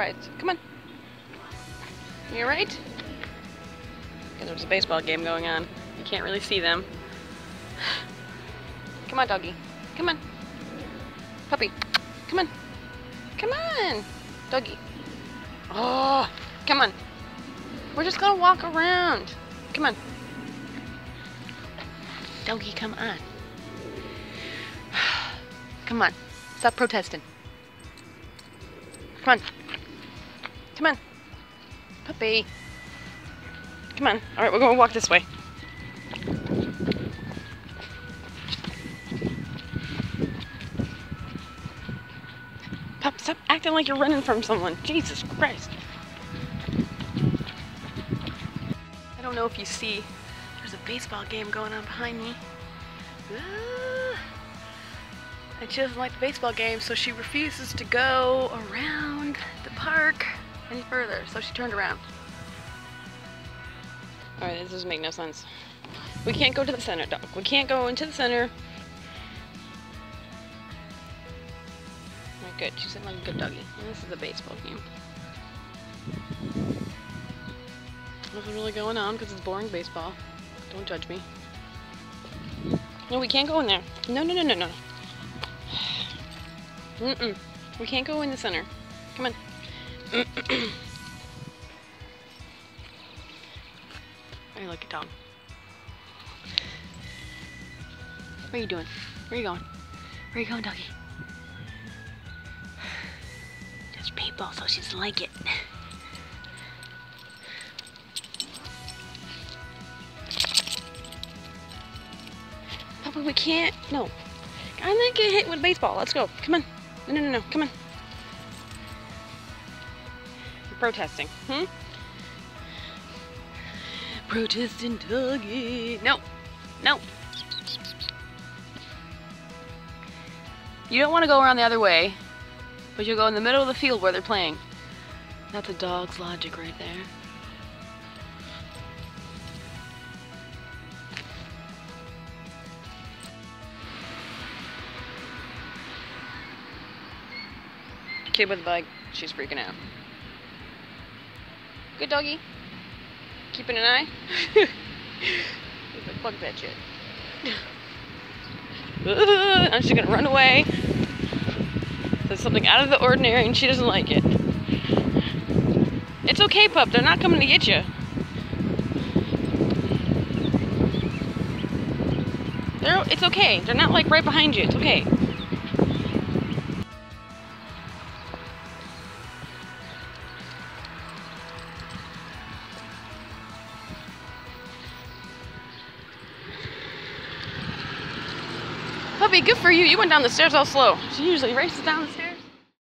surprised. Come on. You alright? Okay, there's a baseball game going on. You can't really see them. Come on, doggy. Come on. Puppy. Come on. Come on. Doggy. Oh, come on. We're just gonna walk around. Come on. Doggy, come on. Come on. Stop protesting. Come on. Come on. Puppy. Come on. Alright, we're gonna walk this way. Pup, stop acting like you're running from someone. Jesus Christ. I don't know if you see, there's a baseball game going on behind me. And she doesn't like the baseball game, so she refuses to go around the park any further, so she turned around. Alright, this doesn't make no sense. We can't go to the center, dog. We can't go into the center. Alright, good. She's like a good doggy. This is a baseball game. Nothing really going on because it's boring baseball. Don't judge me. No, we can't go in there. No, no, no, no, no. Mm-mm. We can't go in the center. Come on. I like a dog. What are you doing? Where are you going? Where are you going, doggy? There's people, so she doesn't like it. Papa, we can't. No. I'm not getting hit with a baseball. Let's go. Come on. No, no, no, no. Come on. You're protesting. Protesting doggy. No. No. You don't want to go around the other way, but you'll go in the middle of the field where they're playing. That's a dog's logic right there. Kid with a bike, she's freaking out. Good doggy. Keeping an eye. He's like, fuck that shit. Now she's gonna run away. There's something out of the ordinary and she doesn't like it. It's okay, pup. They're not coming to get you. It's okay. They're not like right behind you. It's okay. Puppy, good for you. You went down the stairs all slow. She usually races down the stairs.